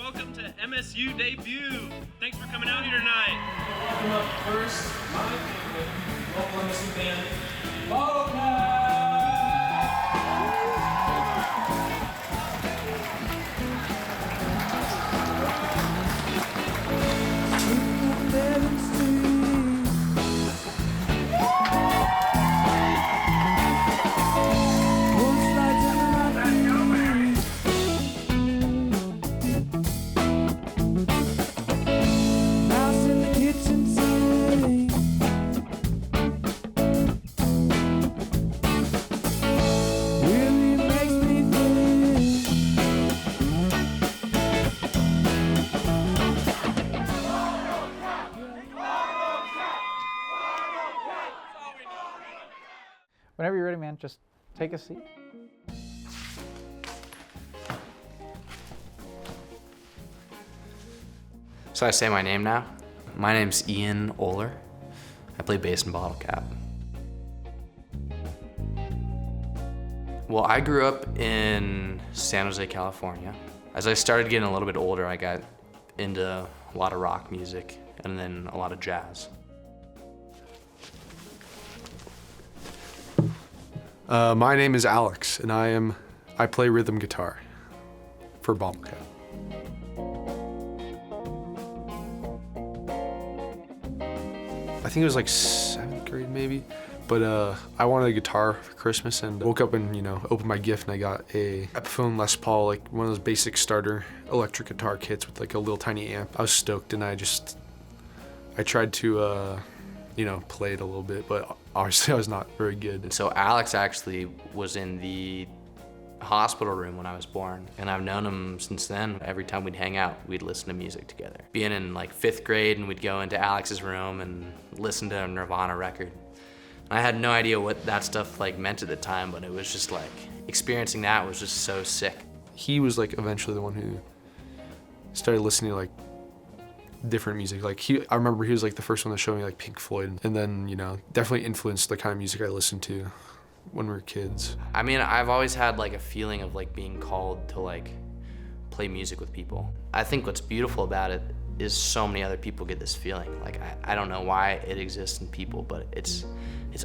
welcome to MSU debut. Thanks for coming out here tonight. Welcome up first, my favorite local MSU band, Bottlecap. Whenever you're ready, man, just take a seat. So I say my name now. My name's Ian Oler. I play bass in Bottlecap. Well, I grew up in San Jose, California. As I started getting a little bit older, I got into a lot of rock music and then a lot of jazz. My name is Alex, and I play rhythm guitar for Bottlecap. I think it was like 7th grade maybe, but I wanted a guitar for Christmas and woke up and, opened my gift and I got a Epiphone Les Paul, like one of those basic starter electric guitar kits with like a little tiny amp. I was stoked and I tried to, play it a little bit, but obviously I was not very good. And so Alex actually was in the hospital room when I was born, and I've known him since then. Every time we'd hang out, we'd listen to music together. Being in like 5th grade and we'd go into Alex's room and listen to a Nirvana record. I had no idea what that stuff like meant at the time, but it was just like, experiencing that was just so sick. He was like eventually the one who started listening to like different music. I remember he was like the first one to show me like Pink Floyd, and then, definitely influenced the kind of music I listened to when we were kids. I mean, I've always had like a feeling of like being called to like play music with people. I think what's beautiful about it is so many other people get this feeling. Like, I don't know why it exists in people, but it's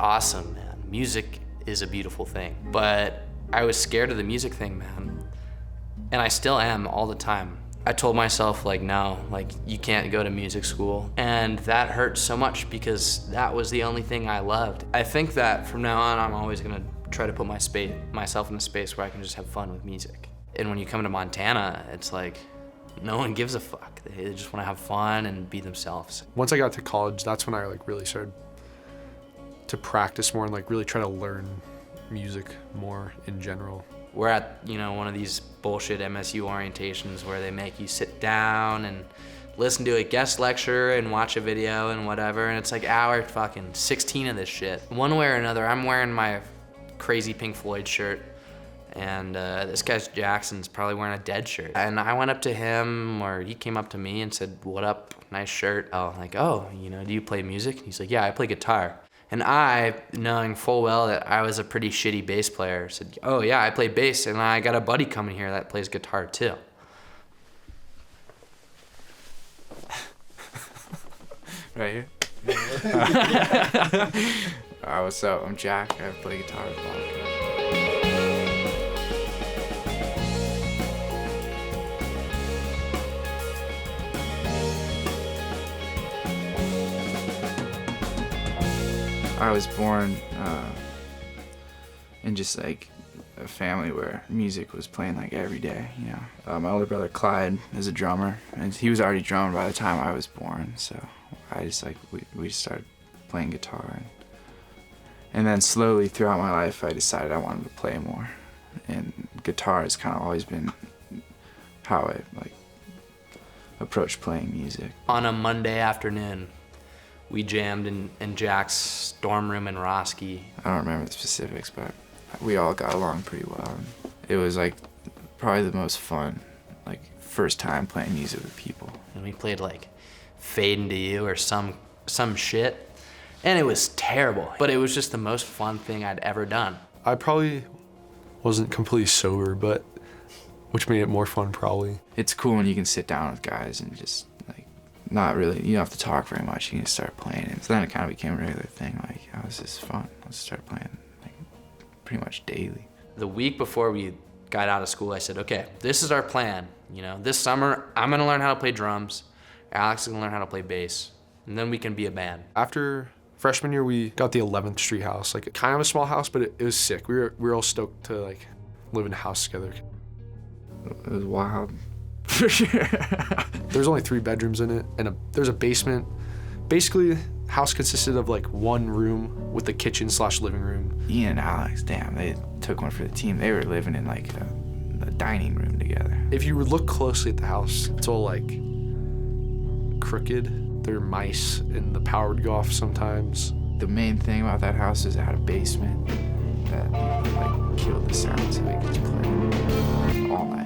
awesome, man. Music is a beautiful thing. But I was scared of the music thing, man. And I still am all the time. I told myself like, no, like you can't go to music school. And that hurt so much because that was the only thing I loved. I think that from now on, I'm always gonna try to put myself in a space where I can just have fun with music. And when you come to Montana, it's like, no one gives a fuck. They just wanna have fun and be themselves. Once I got to college, that's when I like really started to practice more and like really try to learn music more in general. We're at, one of these bullshit MSU orientations where they make you sit down and listen to a guest lecture and watch a video and whatever, and it's like hour fucking 16 of this shit. One way or another, I'm wearing my crazy Pink Floyd shirt, and this guy Jackson's probably wearing a Dead shirt. And I went up to him, or he came up to me and said, "What up, nice shirt." I'm like, "Oh, do you play music?" He's like, "Yeah, I play guitar." And I, knowing full well that I was a pretty shitty bass player, said, "Oh yeah, I play bass, and I got a buddy coming here that plays guitar too." Right here? Alright, what's up? I'm Jack. I play guitar with Bottlecap. I was born in just like a family where music was playing like every day, My older brother Clyde is a drummer, and he was already drumming by the time I was born, so I just we started playing guitar. And then slowly throughout my life I decided I wanted to play more, and guitar has kind of always been how I approach playing music. On a Monday afternoon, we jammed in Jack's dorm room in Roski. I don't remember the specifics, but we all got along pretty well. It was like probably the most fun, first time playing music with people. And we played like Fade Into You or some shit, and it was terrible, but it was just the most fun thing I'd ever done. I probably wasn't completely sober, but which made it more fun probably. It's cool when you can sit down with guys and just like not really, you don't have to talk very much. You can start playing. And so then it kind of became a regular thing. Like, oh, this is fun. Let's start playing like pretty much daily. The week before we got out of school, I said, okay, this is our plan. You know, this summer, I'm gonna learn how to play drums. Alex is gonna learn how to play bass. And then we can be a band. After freshman year, we got the 11th Street house, like kind of a small house, but it was sick. We were all stoked to like live in a house together. It was wild, for sure. There's only 3 bedrooms in it, and there's a basement. Basically, the house consisted of like one room with the kitchen / living room. Ian and Alex, damn, they took one for the team. They were living in like a dining room together. If you would look closely at the house, it's all like crooked. There are mice and the power would go off sometimes. The main thing about that house is it had a basement that you could like kill the sound so it could just play all night.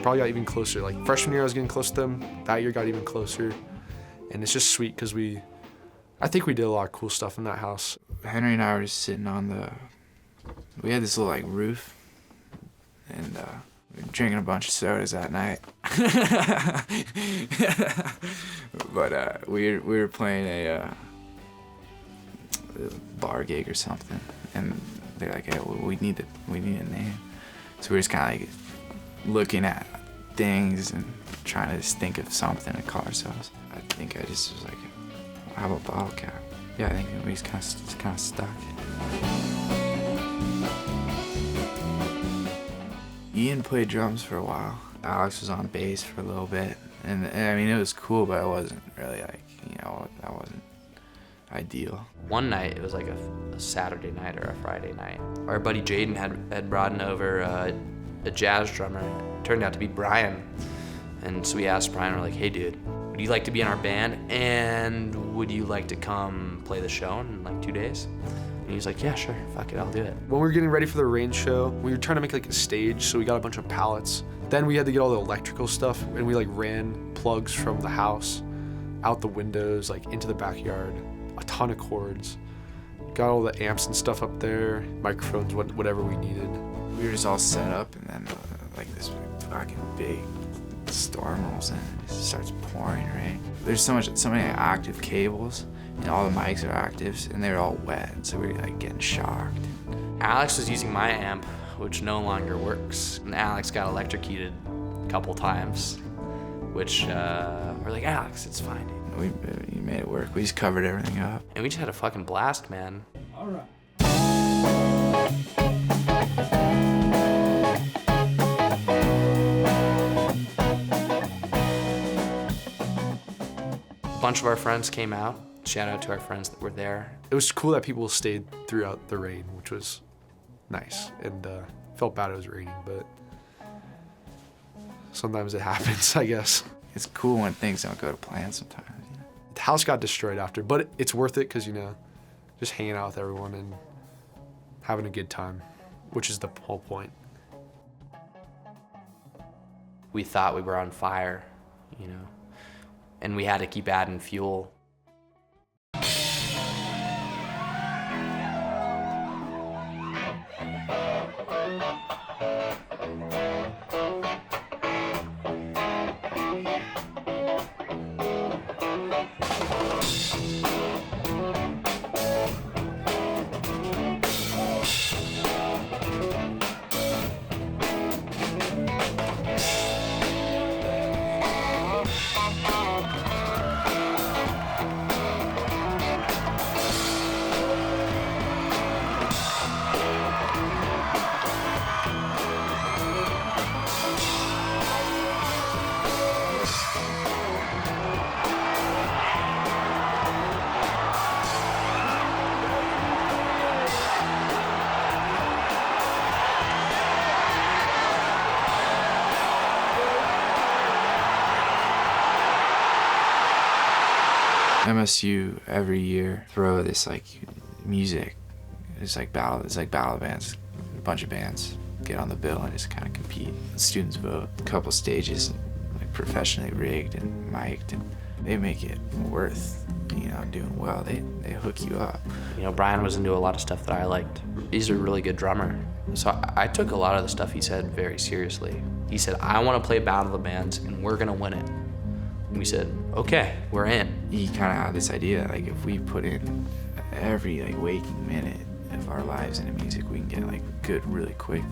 Probably got even closer. Like freshman year, I was getting close to them. That year got even closer, and it's just sweet because I think we did a lot of cool stuff in that house. Henry and I were just sitting on we had this little like roof, and we were drinking a bunch of sodas that night. But we were playing a bar gig or something, and they're like, hey, well, we need a name. So we're just kind of like looking at things and trying to just think of something to call ourselves. I think I just was like, how about Bottlecap? Yeah, I think we just kind of stuck. Ian played drums for a while. Alex was on bass for a little bit. And I mean, it was cool, but it wasn't really like, that wasn't ideal. One night, it was like a Saturday night or a Friday night. Our buddy Jaden had brought in over a jazz drummer. It turned out to be Brian. And so we asked Brian, we're like, hey dude, would you like to be in our band? And would you like to come play the show in like 2 days? And he was like, yeah, sure, fuck it, I'll do it. When we were getting ready for the rain show, we were trying to make like a stage, so we got a bunch of pallets. Then we had to get all the electrical stuff, and we like ran plugs from the house out the windows, like into the backyard, a ton of cords. Got all the amps and stuff up there, microphones, whatever we needed. We were just all set up, and then like this fucking big storm rolls in and it starts pouring rain. There's so many active cables, and all the mics are active, and they're all wet, so we were like getting shocked. Alex was using my amp, which no longer works, and Alex got electrocuted a couple times, which we're like, Alex, it's fine, dude. We made it work. We just covered everything up. And we just had a fucking blast, man. All right. A bunch of our friends came out. Shout out to our friends that were there. It was cool that people stayed throughout the rain, which was nice. And felt bad it was raining, but sometimes it happens, I guess. It's cool when things don't go to plan sometimes. You know? The house got destroyed after, but it's worth it because, just hanging out with everyone and having a good time, which is the whole point. We thought we were on fire, and we had to keep adding fuel. MSU every year throw this music. It's like battle bands bunch of bands get on the bill and just kind of compete. The students vote. A couple stages, like professionally rigged and mic'd, and they make it worth, you know, doing well. They hook you up. You know, Brian was into a lot of stuff that I liked. He's a really good drummer. So I took a lot of the stuff he said very seriously. He said, I want to play Battle of the Bands and we're gonna win it. And we said, okay, we're in. He kind of had this idea, like if we put in every like waking minute of our lives into music, we can get like good really quickly.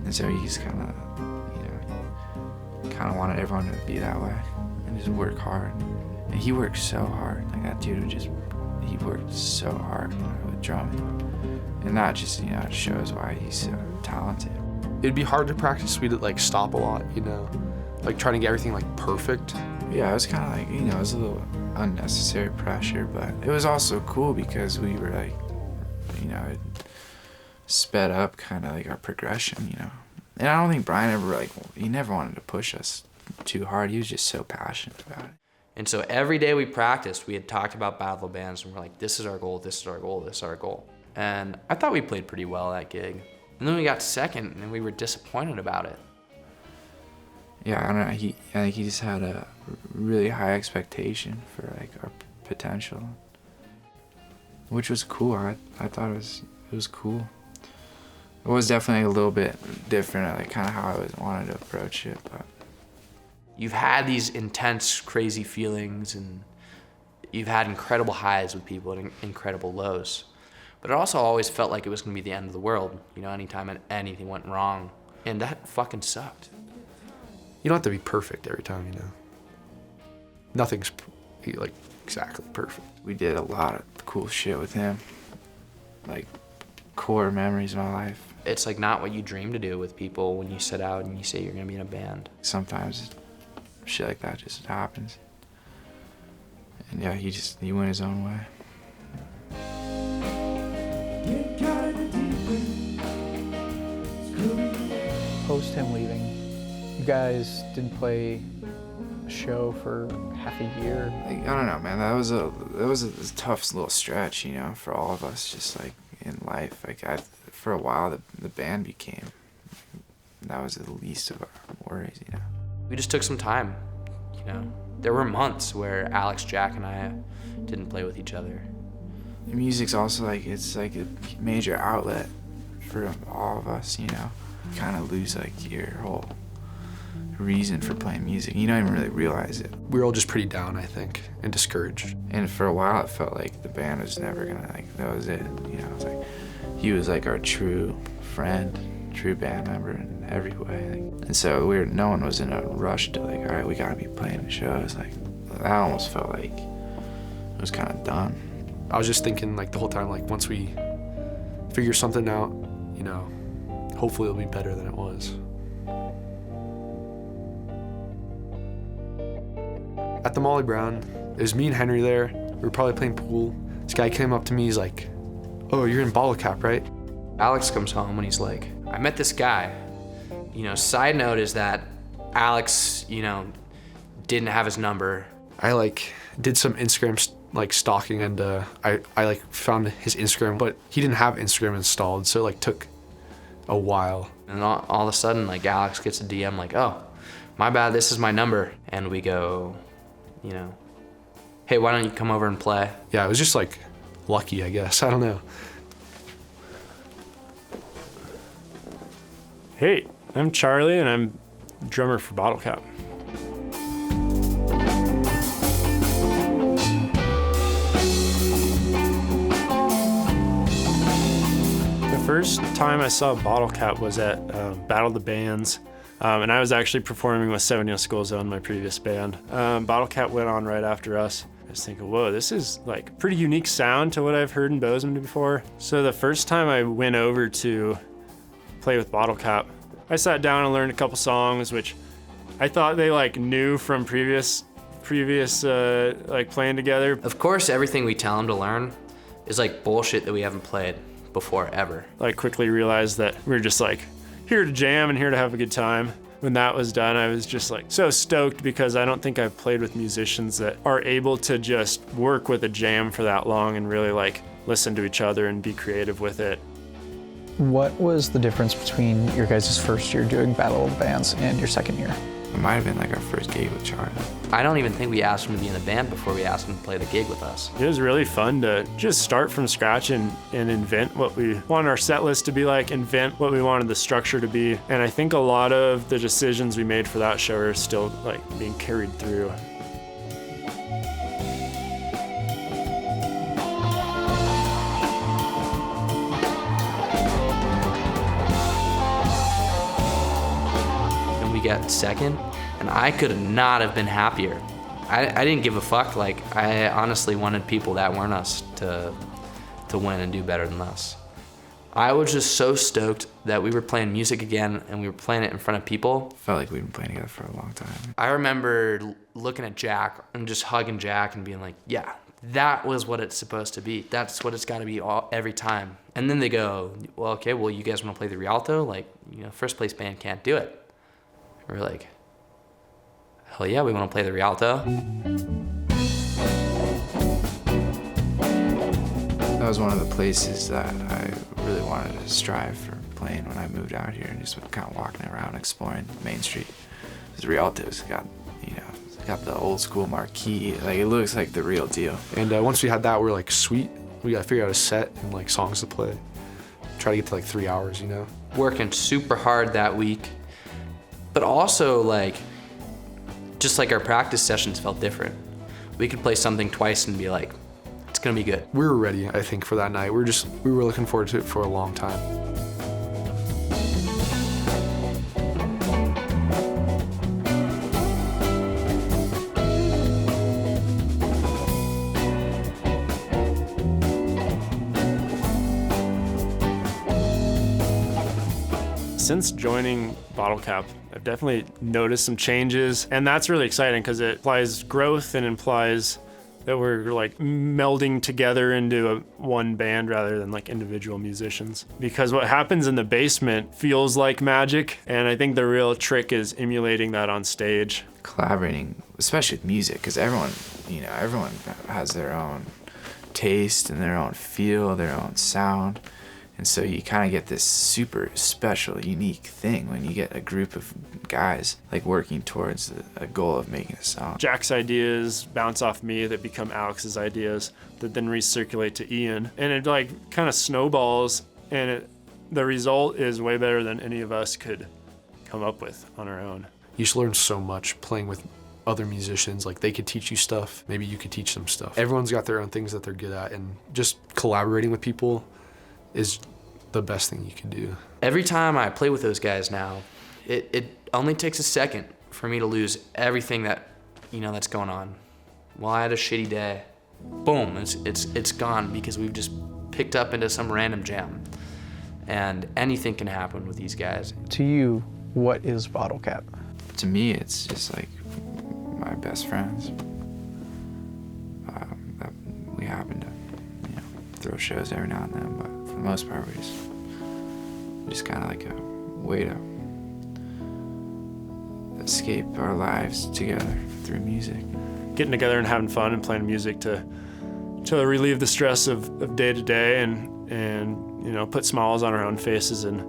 And so he's kind of, you know, kind of wanted everyone to be that way and just work hard. And he worked so hard. Like that dude he worked so hard with drumming. And that just, you know, shows why he's so talented. It'd be hard to practice. We'd like stop a lot, you know, like trying to get everything like perfect. Yeah, it was kind of like, you know, it was a little unnecessary pressure, but it was also cool because we were like, you know, it sped up kind of like our progression, you know. And I don't think Brian ever he never wanted to push us too hard. He was just so passionate about it. And so every day we practiced, we had talked about Battle of the Bands, and we're like, this is our goal, this is our goal, this is our goal. And I thought we played pretty well that gig. And then we got second, and we were disappointed about it. Yeah, I don't know. I think he just had a really high expectation for like our potential, which was cool. I thought it was cool. It was definitely a little bit different, like kind of how I wanted to approach it, but. You've had these intense, crazy feelings, and you've had incredible highs with people and incredible lows. But it also always felt like it was gonna be the end of the world, you know, anytime anything went wrong. And that fucking sucked. You don't have to be perfect every time, you know. Nothing's like exactly perfect. We did a lot of cool shit with him, like core memories of my life. It's like not what you dream to do with people when you set out and you say you're gonna be in a band. Sometimes shit like that just happens. And yeah, he went his own way. Post him leaving, you guys didn't play a show for half a year. Like, I don't know, man. That was a tough little stretch, you know, for all of us, just like in life. Like for a while, the band became, that was the least of our worries, you know. We just took some time, you know. There were months where Alex, Jack, and I didn't play with each other. Music's also like, it's like a major outlet for all of us, you know. You kind of lose like your whole reason for playing music. You don't even really realize it. We were all just pretty down, I think, and discouraged. And for a while, it felt like the band was never gonna, like, that was it. You know, it was like, he was like our true friend, true band member in every way. And so no one was in a rush to like, all right, we gotta be playing shows. Like, that almost felt like it was kind of done. I was just thinking like the whole time, like once we figure something out, you know, hopefully it'll be better than it was. At the Molly Brown, it was me and Henry there. We were probably playing pool. This guy came up to me, he's like, oh, you're in Bottlecap, right? Alex comes home and he's like, I met this guy. You know, side note is that Alex, you know, didn't have his number. I like did some Instagram like stalking, and I like found his Instagram, but he didn't have Instagram installed, so it like took a while. And all of a sudden, like, Alex gets a DM like, oh, my bad, this is my number. And we go, you know, hey, why don't you come over and play? Yeah, it was just like lucky, I guess. I don't know. Hey, I'm Charlie, and I'm drummer for Bottlecap. The first time I saw Bottlecap was at Battle of the Bands, and I was actually performing with 7 Year School Zone, my previous band. Bottlecap went on right after us. I was thinking, whoa, this is like a pretty unique sound to what I've heard in Bozeman before. So the first time I went over to play with Bottlecap, I sat down and learned a couple songs, which I thought they like knew from previous like playing together. Of course, everything we tell them to learn is like bullshit that we haven't played before ever. I quickly realized that we were just like here to jam and here to have a good time. When that was done, I was just like so stoked, because I don't think I've played with musicians that are able to just work with a jam for that long and really like listen to each other and be creative with it. What was the difference between your guys' first year doing Battle of the Bands and your second year? It might have been like our first gig with Charlie. I don't even think we asked him to be in the band before we asked him to play the gig with us. It was really fun to just start from scratch and invent what we wanted our set list to be like, invent what we wanted the structure to be. And I think a lot of the decisions we made for that show are still like being carried through. We got second, and I could not have been happier. I didn't give a fuck. Like, I honestly wanted people that weren't us to win and do better than us. I was just so stoked that we were playing music again, and we were playing it in front of people. Felt like we'd been playing together for a long time. I remember looking at Jack and just hugging Jack and being like, yeah, that was what it's supposed to be. That's what it's got to be every time. And then they go, well, okay, well, you guys want to play the Rialto? Like, first place band can't do it. We're like, hell yeah, we want to play the Rialto. That was one of the places that I really wanted to strive for playing when I moved out here and just kind of walking around exploring Main Street. The Rialto's got, got the old school marquee. Like, it looks like the real deal. And once we had that, we were like, sweet, we got to figure out a set and like songs to play. Try to get to like 3 hours, Working super hard that week. But also, like, just like our practice sessions felt different. We could play something twice and be like, it's gonna be good. We were ready, I think, for that night. We were looking forward to it for a long time. Since joining Bottlecap, I've definitely noticed some changes, and that's really exciting because it implies growth and implies that we're like melding together into one band rather than like individual musicians. Because what happens in the basement feels like magic, and I think the real trick is emulating that on stage. Collaborating, especially with music, because everyone has their own taste and their own feel, their own sound. And so you kind of get this super special, unique thing when you get a group of guys like working towards a goal of making a song. Jack's ideas bounce off me that become Alex's ideas that then recirculate to Ian. And it like kind of snowballs, and the result is way better than any of us could come up with on our own. You just learn so much playing with other musicians. Like, they could teach you stuff, maybe you could teach them stuff. Everyone's got their own things that they're good at, and just collaborating with people is the best thing you can do. Every time I play with those guys now, it only takes a second for me to lose everything that, that's going on. Well, I had a shitty day. Boom, it's gone because we've just picked up into some random jam. And anything can happen with these guys. To you, what is Bottlecap? To me, it's just like my best friends. That we happen to, throw shows every now and then, but for the most part, we just kind of like a way to escape our lives together through music. Getting together and having fun and playing music to relieve the stress of day to day and put smiles on our own faces, and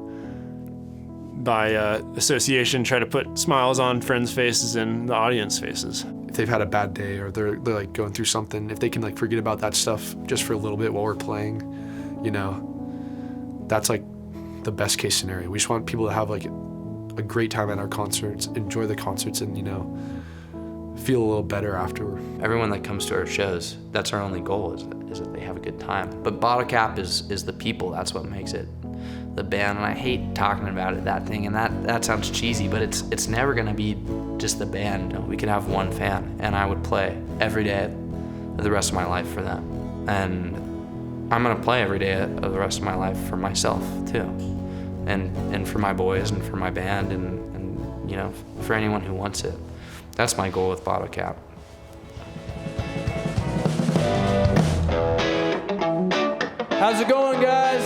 by association try to put smiles on friends' faces and the audience faces. If they've had a bad day or they're like going through something, if they can like forget about that stuff just for a little bit while we're playing, that's like the best case scenario. We just want people to have like a great time at our concerts, enjoy the concerts, and feel a little better after. Everyone that comes to our shows, that's our only goal, is that they have a good time. But Bottlecap is the people. That's what makes it the band. And I hate talking about it, that thing, and that sounds cheesy, but it's never gonna be just the band. We could have one fan, and I would play every day of the rest of my life for them. And I'm gonna play every day of the rest of my life for myself too, and for my boys and for my band, and for anyone who wants it. That's my goal with Bottlecap. How's it going, guys?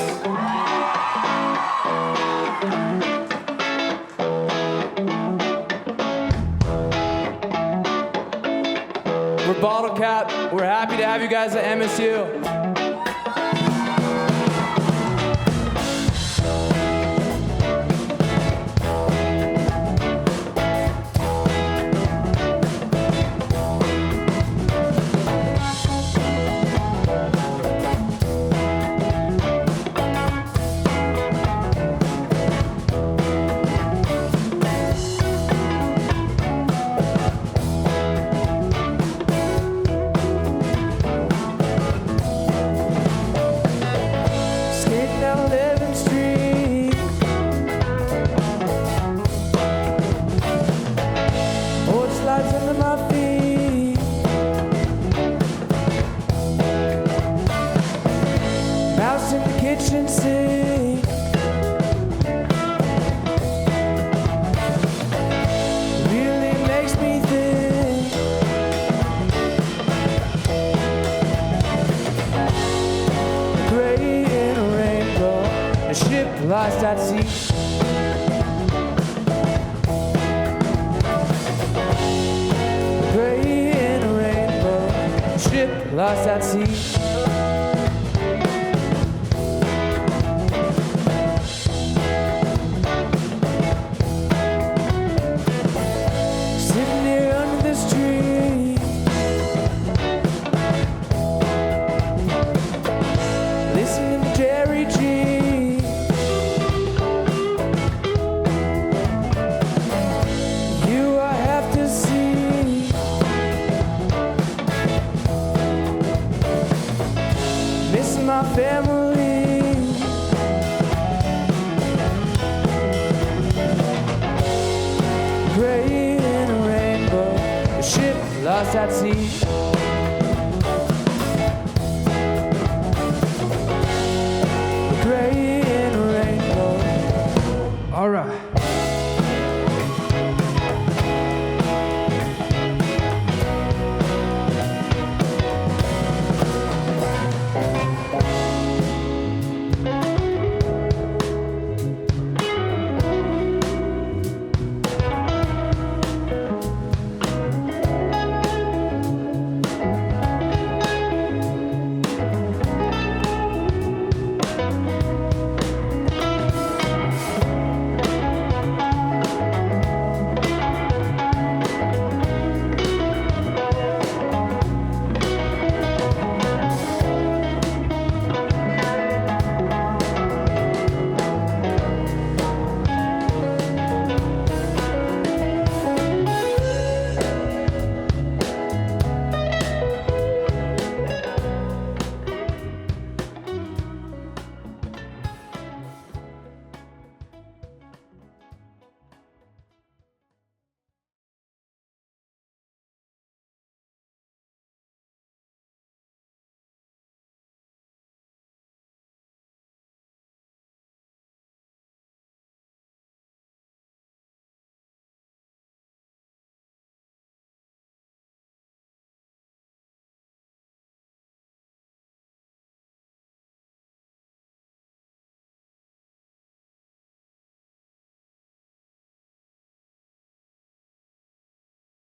We're Bottlecap. We're happy to have you guys at MSU. reflection sing. Really makes me think. Gray in a rainbow, a ship lost at sea. Gray in a rainbow, ship lost at sea. Sitting here under this tree, listening to Jerry G. You I have to see. Missing my family. Gray in a rainbow, a ship lost at sea.